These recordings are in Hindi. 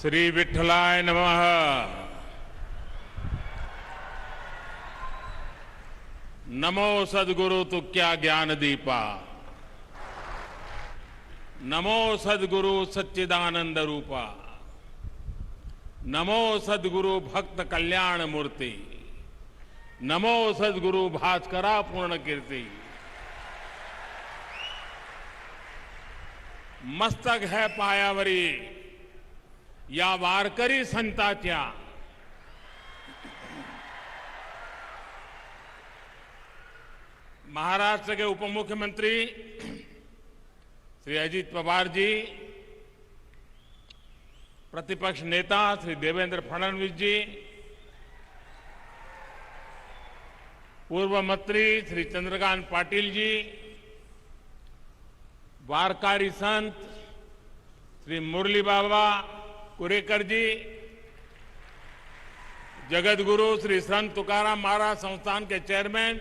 श्री विठ्ठलाय नमः। नमो सद्गुरु तुक्या ज्ञान दीपा। नमो सद्गुरु सच्चिदानंद रूपा। नमो सद्गुरु भक्त कल्याण मूर्ति। नमो सद्गुरु भास्करा पूर्ण कीर्ति। मस्तक है पायावरी या वारकरी संताच्या। महाराष्ट्र के उप मुख्यमंत्री श्री अजित पवार जी, प्रतिपक्ष नेता श्री देवेंद्र फडणवीस जी, पूर्व मंत्री श्री चंद्रकांत पाटिल जी, वारकरी संत श्री मुरली बाबा कुरेकर जी, जगत गुरु श्री संत तुकाराम महाराज संस्थान के चेयरमैन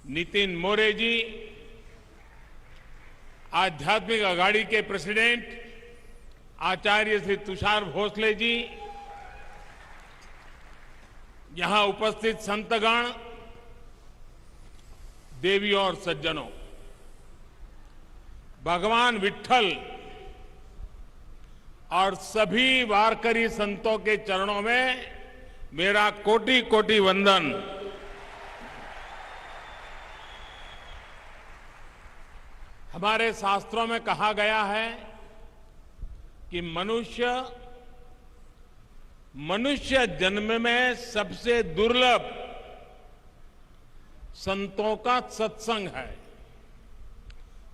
नितिन मोरे जी, आध्यात्मिक अघाड़ी के प्रेसिडेंट आचार्य श्री तुषार भोसले जी, यहां उपस्थित संतगण, देवियों और सज्जनों, भगवान विट्ठल और सभी वारकरी संतों के चरणों में मेरा कोटि कोटि वंदन। हमारे शास्त्रों में कहा गया है कि मनुष्य जन्म में सबसे दुर्लभ संतों का सत्संग है।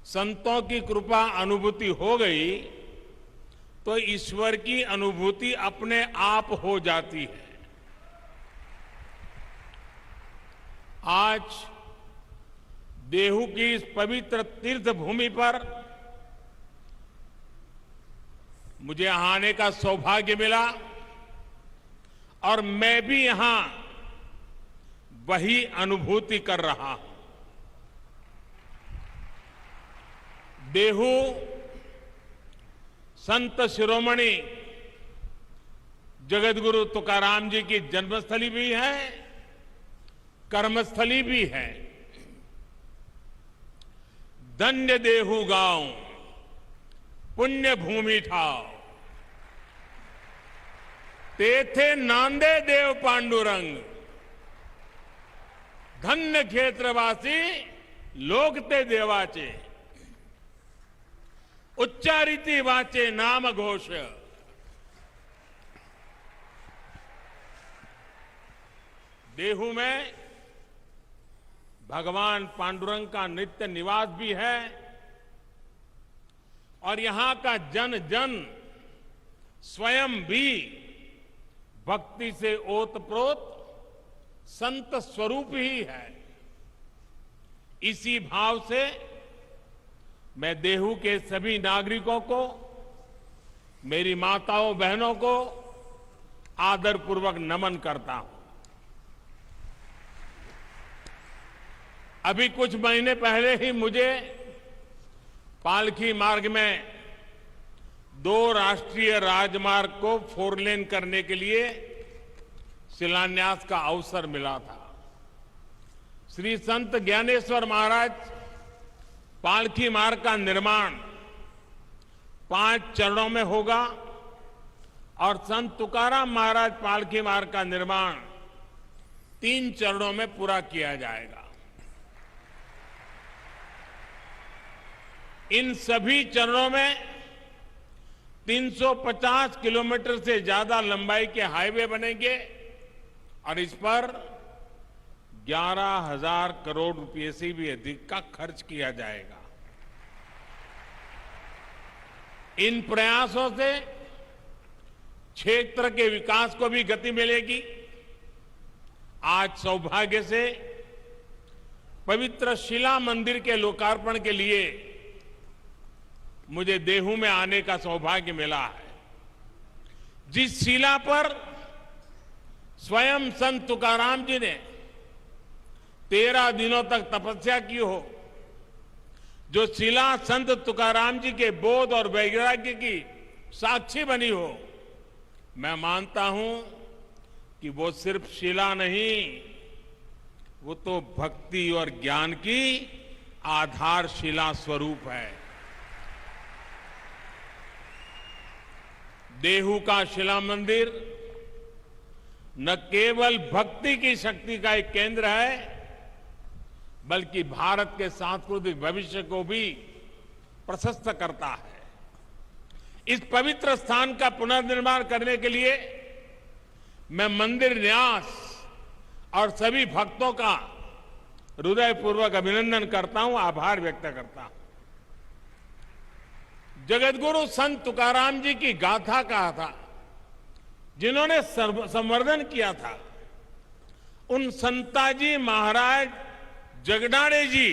संतों की कृपा अनुभूति हो गई तो ईश्वर की अनुभूति अपने आप हो जाती है। आज देहू की इस पवित्र तीर्थ भूमि पर मुझे यहां आने का सौभाग्य मिला और मैं भी यहां वही अनुभूति कर रहा हूं। देहू संत शिरोमणि जगतगुरु तुकाराम जी की जन्मस्थली भी है, कर्मस्थली भी है। धन्य देहू गांव पुण्य भूमि ठाव, तेथे नांदे देव पांडुरंग। धन्य क्षेत्रवासी लोकते देवाचे, उच्चारिती वाचे नाम घोष। देहू में भगवान पांडुरंग का नित्य निवास भी है और यहां का जन जन स्वयं भी भक्ति से ओतप्रोत संत स्वरूप ही है। इसी भाव से मैं देहू के सभी नागरिकों को, मेरी माताओं बहनों को आदरपूर्वक नमन करता हूं। अभी कुछ महीने पहले ही मुझे पालकी मार्ग में 2 राष्ट्रीय राजमार्ग को 4 लेन करने के लिए शिलान्यास का अवसर मिला था। श्री संत ज्ञानेश्वर महाराज पालकी मार्ग का निर्माण 5 चरणों में होगा और संत तुकाराम महाराज पालकी मार्ग का निर्माण 3 चरणों में पूरा किया जाएगा। इन सभी चरणों में 350 किलोमीटर से ज्यादा लंबाई के हाईवे बनेंगे और इस पर 11,000 करोड़ रुपए से भी अधिक का खर्च किया जाएगा। इन प्रयासों से क्षेत्र के विकास को भी गति मिलेगी। आज सौभाग्य से पवित्र शिला मंदिर के लोकार्पण के लिए मुझे देहू में आने का सौभाग्य मिला है। जिस शिला पर स्वयं संत तुकाराम जी ने 13 दिनों तक तपस्या की हो, जो शिला संत तुकाराम जी के बोध और वैराग्य की साक्षी बनी हो, मैं मानता हूं कि वो सिर्फ शिला नहीं, वो तो भक्ति और ज्ञान की आधारशिला स्वरूप है। देहू का शिला मंदिर न केवल भक्ति की शक्ति का एक केंद्र है, बल्कि भारत के सांस्कृतिक भविष्य को भी प्रशस्त करता है। इस पवित्र स्थान का पुनर्निर्माण करने के लिए मैं मंदिर न्यास और सभी भक्तों का हृदयपूर्वक अभिनंदन करता हूं, आभार व्यक्त करता हूं। जगतगुरु संत तुकाराम जी की गाथा कहा था, जिन्होंने संवर्धन किया था, उन संताजी महाराज जगनाड़े जी,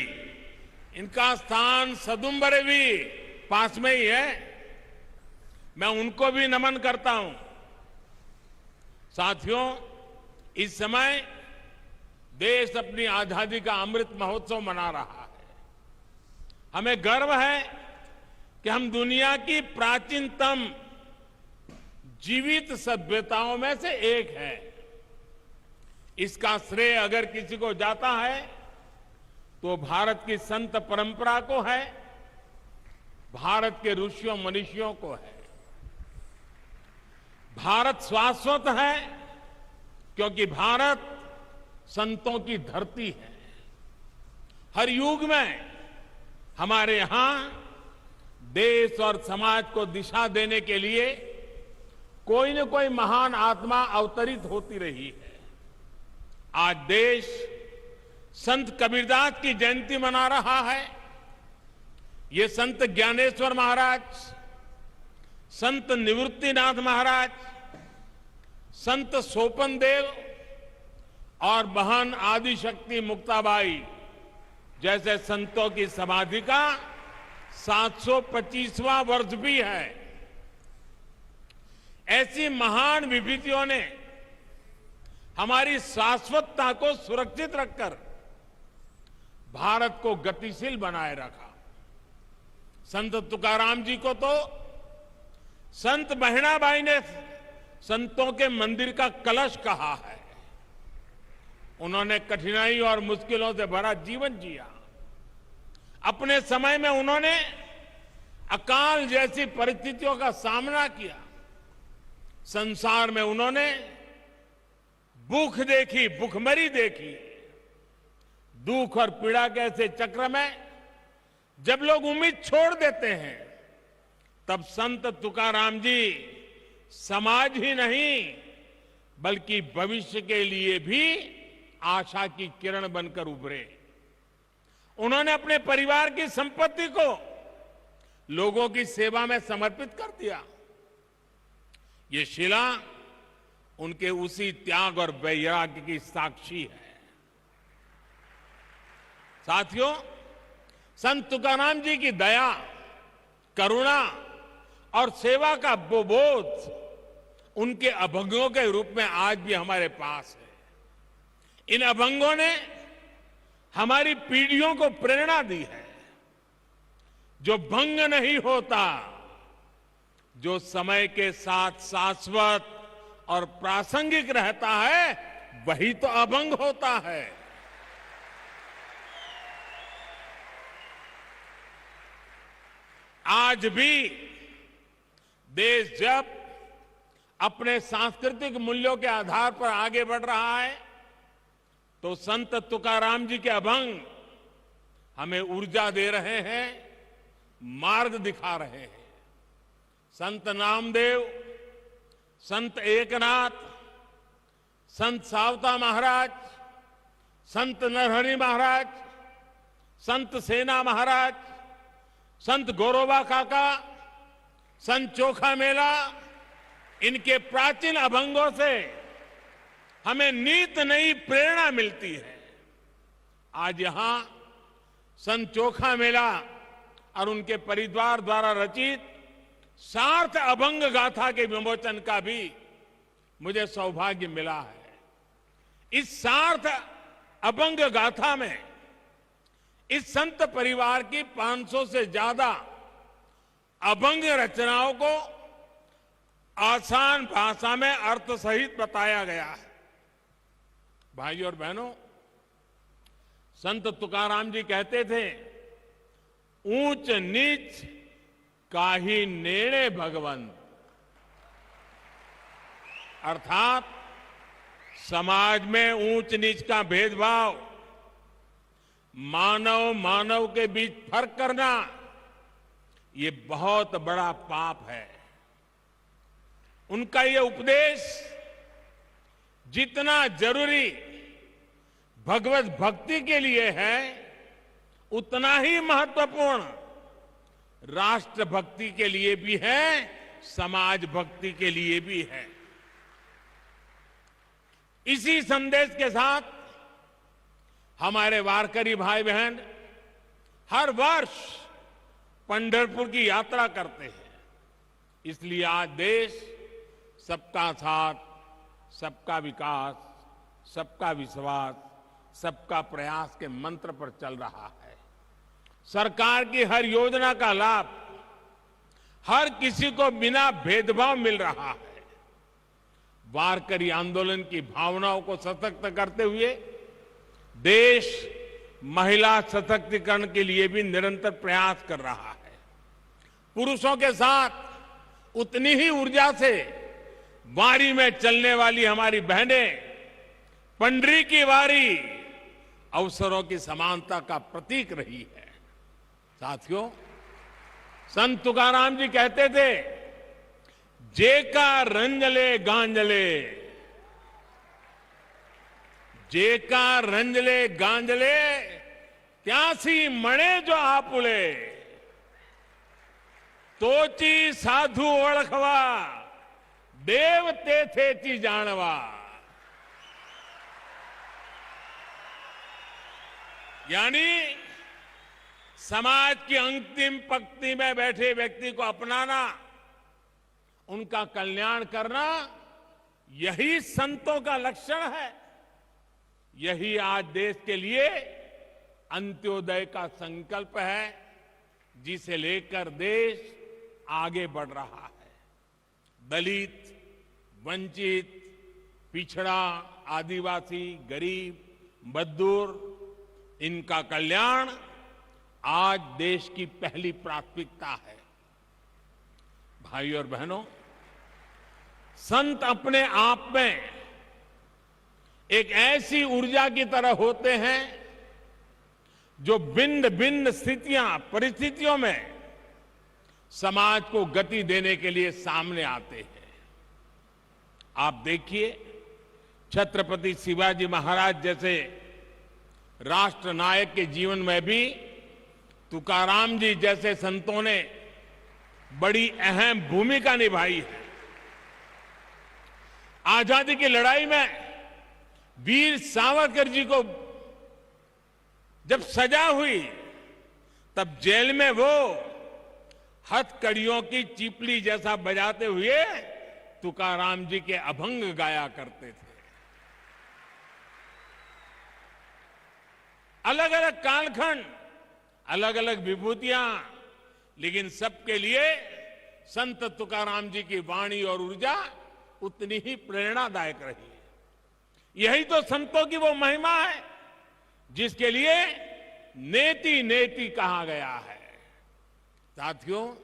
इनका स्थान सदुम्बरे भी पास में ही है। मैं उनको भी नमन करता हूं। साथियों, इस समय देश अपनी आजादी का अमृत महोत्सव मना रहा है। हमें गर्व है कि हम दुनिया की प्राचीनतम जीवित सभ्यताओं में से एक है। इसका श्रेय अगर किसी को जाता है तो भारत की संत परंपरा को है, भारत के ऋषियों मनीषियों को है। भारत शाश्वत है क्योंकि भारत संतों की धरती है। हर युग में हमारे यहां देश और समाज को दिशा देने के लिए कोई न कोई महान आत्मा अवतरित होती रही है। आज देश संत कबीरदास की जयंती मना रहा है। ये संत ज्ञानेश्वर महाराज, संत निवृत्तिनाथ महाराज, संत सोपन देव और बहन आदिशक्ति मुक्ताबाई जैसे संतों की समाधि का 725वां वर्ष भी है। ऐसी महान विभूतियों ने हमारी शाश्वतता को सुरक्षित रखकर भारत को गतिशील बनाए रखा। संत तुकाराम जी को तो संत बहनाबाई ने संतों के मंदिर का कलश कहा है। उन्होंने कठिनाई और मुश्किलों से भरा जीवन जिया। अपने समय में उन्होंने अकाल जैसी परिस्थितियों का सामना किया। संसार में उन्होंने भूख देखी, भूखमरी देखी। दुख और पीड़ा के ऐसे चक्र में जब लोग उम्मीद छोड़ देते हैं, तब संत तुकाराम जी समाज ही नहीं बल्कि भविष्य के लिए भी आशा की किरण बनकर उभरे। उन्होंने अपने परिवार की संपत्ति को लोगों की सेवा में समर्पित कर दिया। ये शिला उनके उसी त्याग और वैराग्य की साक्षी है। साथियों, संत तुकाराम जी की दया, करुणा और सेवा का वो बोध उनके अभंगों के रूप में आज भी हमारे पास है। इन अभंगों ने हमारी पीढ़ियों को प्रेरणा दी है। जो भंग नहीं होता, जो समय के साथ शाश्वत और प्रासंगिक रहता है, वही तो अभंग होता है। आज भी देश जब अपने सांस्कृतिक मूल्यों के आधार पर आगे बढ़ रहा है, तो संत तुकाराम जी के अभंग हमें ऊर्जा दे रहे हैं, मार्ग दिखा रहे हैं। संत नामदेव, संत एकनाथ, संत सावता महाराज, संत नरहरि महाराज, संत सेना महाराज, संत गौरबा काका, संत चोखा मेला, इनके प्राचीन अभंगों से हमें नित नई प्रेरणा मिलती है। आज यहां संत चोखा मेला और उनके परिवार द्वारा रचित सार्थ अभंग गाथा के विमोचन का भी मुझे सौभाग्य मिला है। इस सार्थ अभंग गाथा में इस संत परिवार की 500 से ज्यादा अभंग रचनाओं को आसान भाषा में अर्थ सहित बताया गया है। भाइयों और बहनों, संत तुकाराम जी कहते थे, ऊंच नीच काहि नेड़े भगवंत, अर्थात समाज में ऊंच नीच का भेदभाव, मानव मानव के बीच फर्क करना, ये बहुत बड़ा पाप है। उनका ये उपदेश जितना जरूरी भगवत भक्ति के लिए है, उतना ही महत्वपूर्ण राष्ट्र भक्ति के लिए भी है, समाज भक्ति के लिए भी है। इसी संदेश के साथ हमारे वारकरी भाई बहन हर वर्ष पंढरपुर की यात्रा करते हैं। इसलिए आज देश सबका साथ, सबका विकास, सबका विश्वास, सबका प्रयास के मंत्र पर चल रहा है। सरकार की हर योजना का लाभ हर किसी को बिना भेदभाव मिल रहा है। वारकरी आंदोलन की भावनाओं को सशक्त करते हुए देश महिला सशक्तिकरण के लिए भी निरंतर प्रयास कर रहा है। पुरुषों के साथ उतनी ही ऊर्जा से वारी में चलने वाली हमारी बहनें पंडरी की वारी अवसरों की समानता का प्रतीक रही है। साथियों, संत तुकाराम जी कहते थे, जेका रंजले गांजले, जेका रंजले गांजले, त्यासी मणे जो आपुले, तोची साधु ओळखवा, देव तेथेची जानवा। यानी समाज की अंतिम पंक्ति में बैठे व्यक्ति को अपनाना, उनका कल्याण करना, यही संतों का लक्षण है। यही आज देश के लिए अंत्योदय का संकल्प है, जिसे लेकर देश आगे बढ़ रहा है। दलित, वंचित, पिछड़ा, आदिवासी, गरीब, मजदूर, इनका कल्याण आज देश की पहली प्राथमिकता है। भाइयों और बहनों, संत अपने आप में एक ऐसी ऊर्जा की तरह होते हैं जो भिन्न भिन्न स्थितियां, परिस्थितियों में समाज को गति देने के लिए सामने आते हैं। आप देखिए, छत्रपति शिवाजी महाराज जैसे राष्ट्र नायक के जीवन में भी तुकाराम जी जैसे संतों ने बड़ी अहम भूमिका निभाई है। आजादी की लड़ाई में वीर सावरकर जी को जब सजा हुई, तब जेल में वो हथकड़ियों की चीपली जैसा बजाते हुए तुकाराम जी के अभंग गाया करते थे। अलग अलग कालखंड, अलग अलग विभूतियां, लेकिन सबके लिए संत तुकाराम जी की वाणी और ऊर्जा उतनी ही प्रेरणादायक रही है। यही तो संतों की वो महिमा है जिसके लिए नेति नेति कहा गया है। साथियों,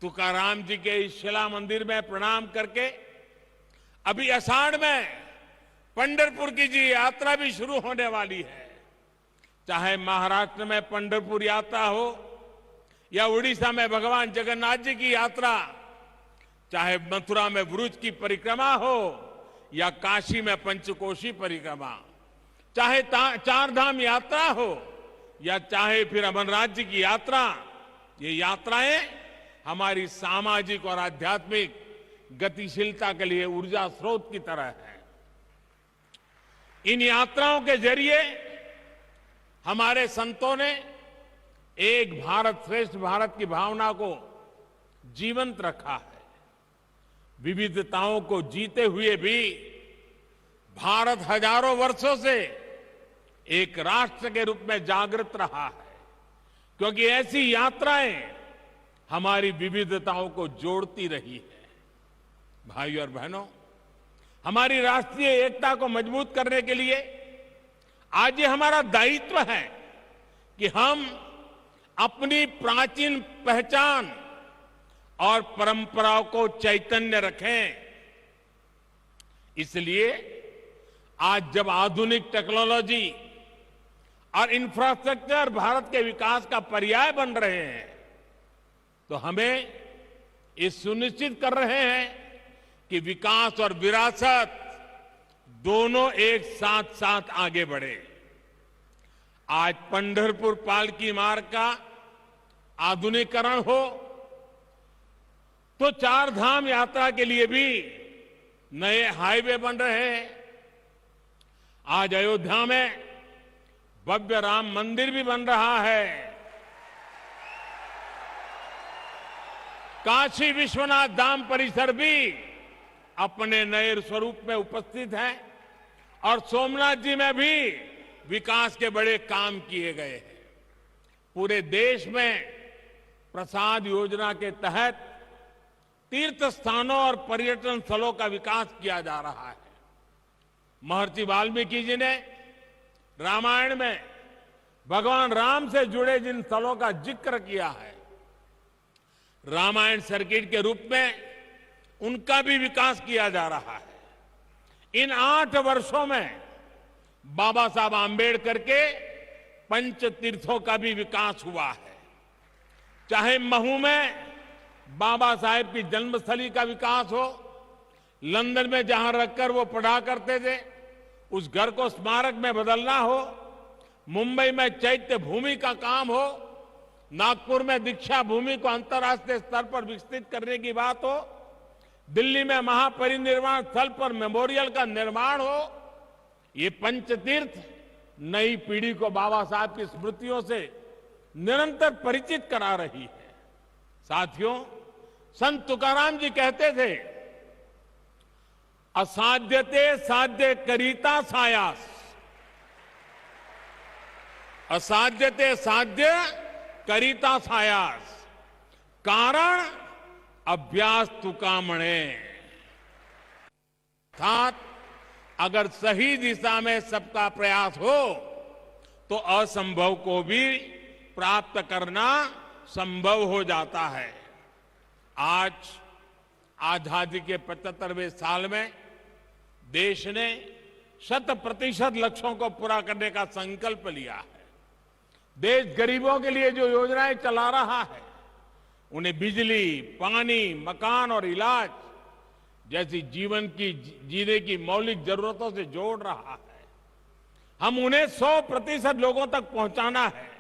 तुकाराम जी के इस शिला मंदिर में प्रणाम करके अभी आषाढ़ में पंढरपुर की जी यात्रा भी शुरू होने वाली है। चाहे महाराष्ट्र में पंढरपुर यात्रा हो या उड़ीसा में भगवान जगन्नाथ जी की यात्रा, चाहे मथुरा में ब्रुज की परिक्रमा हो या काशी में पंचकोशी परिक्रमा, चाहे चार धाम यात्रा हो या चाहे फिर अमरनाथ जी की यात्रा, ये यात्राएं हमारी सामाजिक और आध्यात्मिक गतिशीलता के लिए ऊर्जा स्रोत की तरह है। इन यात्राओं के जरिए हमारे संतों ने एक भारत श्रेष्ठ भारत की भावना को जीवंत रखा है। विविधताओं को जीते हुए भी भारत हजारों वर्षों से एक राष्ट्र के रूप में जागृत रहा है, क्योंकि ऐसी यात्राएं हमारी विविधताओं को जोड़ती रही है। भाई और बहनों, हमारी राष्ट्रीय एकता को मजबूत करने के लिए आज ये हमारा दायित्व है कि हम अपनी प्राचीन पहचान और परंपराओं को चैतन्य रखें। इसलिए आज जब आधुनिक टेक्नोलॉजी और इंफ्रास्ट्रक्चर भारत के विकास का पर्याय बन रहे हैं, तो हमें ये सुनिश्चित कर रहे हैं कि विकास और विरासत दोनों एक साथ साथ आगे बढ़े। आज पंढरपुर पालकी मार्ग का आधुनिकीकरण हो तो चार धाम यात्रा के लिए भी नए हाईवे बन रहे हैं। आज अयोध्या में भव्य राम मंदिर भी बन रहा है। काशी विश्वनाथ धाम परिसर भी अपने नए स्वरूप में उपस्थित है और सोमनाथ जी में भी विकास के बड़े काम किए गए हैं। पूरे देश में प्रसाद योजना के तहत तीर्थ स्थानों और पर्यटन स्थलों का विकास किया जा रहा है। महर्षि वाल्मीकि जी ने रामायण में भगवान राम से जुड़े जिन स्थलों का जिक्र किया है, रामायण सर्किट के रूप में उनका भी विकास किया जा रहा है। इन 8 वर्षों में बाबा साहब आंबेडकर के पंच तीर्थों का भी विकास हुआ है। चाहे महू में बाबा साहेब की जन्मस्थली का विकास हो, लंदन में जहां रखकर वो पढ़ा करते थे उस घर को स्मारक में बदलना हो, मुंबई में चैत्य भूमि का काम हो, नागपुर में दीक्षा भूमि को अंतर्राष्ट्रीय स्तर पर विकसित करने की बात हो, दिल्ली में महापरिनिर्वाण स्थल पर मेमोरियल का निर्माण हो, ये पंचतीर्थ नई पीढ़ी को बाबा साहब की स्मृतियों से निरंतर परिचित करा रही है। साथियों, संत तुकाराम जी कहते थे, असाध्यते साध्य करीता सायास, असाध्यते साध्य करीता सायास, कारण अभ्यास तुकामणे। अर्थात अगर सही दिशा में सबका प्रयास हो तो असंभव को भी प्राप्त करना संभव हो जाता है। आज आजादी के 75वें साल में देश ने 100% लक्ष्यों को पूरा करने का संकल्प लिया है। देश गरीबों के लिए जो योजनाएं चला रहा है, उन्हें बिजली, पानी, मकान और इलाज जैसी जीवन की जीने की मौलिक जरूरतों से जोड़ रहा है। हम उन्हें 100% लोगों तक पहुंचाना है।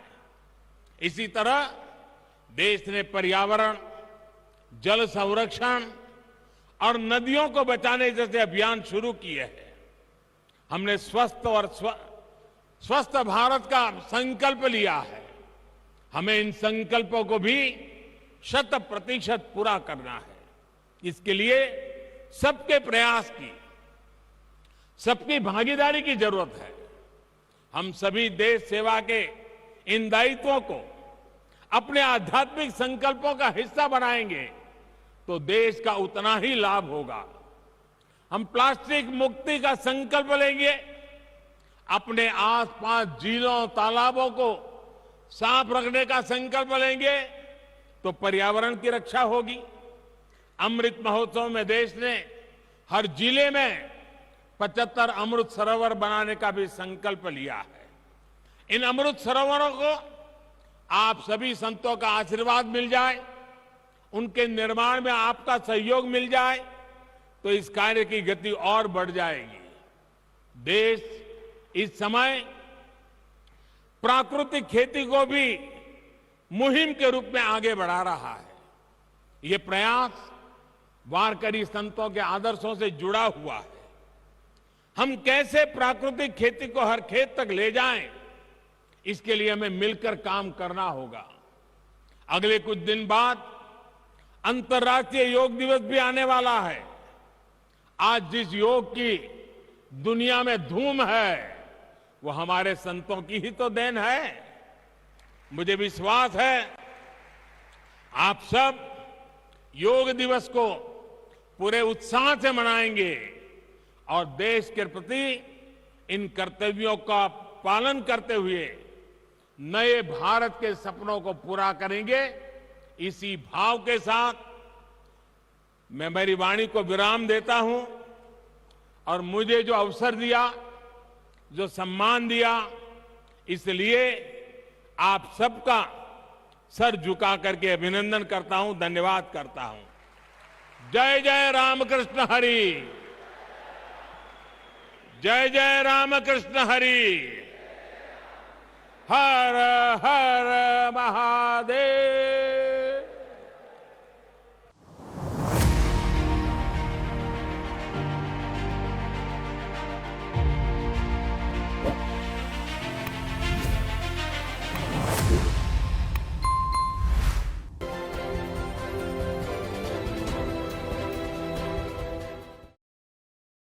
इसी तरह देश ने पर्यावरण, जल संरक्षण और नदियों को बचाने जैसे अभियान शुरू किए हैं। हमने स्वस्थ भारत का संकल्प लिया है। हमें इन संकल्पों को भी 100% पूरा करना है। इसके लिए सबके प्रयास की, सबकी भागीदारी की जरूरत है। हम सभी देश सेवा के इन दायित्वों को अपने आध्यात्मिक संकल्पों का हिस्सा बनाएंगे तो देश का उतना ही लाभ होगा। हम प्लास्टिक मुक्ति का संकल्प लेंगे, अपने आसपास झीलों, तालाबों को साफ रखने का संकल्प लेंगे तो पर्यावरण की रक्षा होगी। अमृत महोत्सव में देश ने हर जिले में 75 अमृत सरोवर बनाने का भी संकल्प लिया है। इन अमृत सरोवरों को आप सभी संतों का आशीर्वाद मिल जाए, उनके निर्माण में आपका सहयोग मिल जाए तो इस कार्य की गति और बढ़ जाएगी। देश इस समय प्राकृतिक खेती को भी मुहिम के रूप में आगे बढ़ा रहा है। ये प्रयास वारकरी संतों के आदर्शों से जुड़ा हुआ है। हम कैसे प्राकृतिक खेती को हर खेत तक ले जाएं, इसके लिए हमें मिलकर काम करना होगा। अगले कुछ दिन बाद अंतर्राष्ट्रीय योग दिवस भी आने वाला है। आज जिस योग की दुनिया में धूम है, वो हमारे संतों की ही तो देन है। मुझे विश्वास है आप सब योग दिवस को पूरे उत्साह से मनाएंगे और देश के प्रति इन कर्तव्यों का पालन करते हुए नए भारत के सपनों को पूरा करेंगे। इसी भाव के साथ मैं मेरी वाणी को विराम देता हूं और मुझे जो अवसर दिया, जो सम्मान दिया, इसलिए आप सबका सर झुका करके अभिनंदन करता हूं, धन्यवाद करता हूं। जय जय रामकृष्ण हरि, जय जय रामकृष्ण हरि, हर हर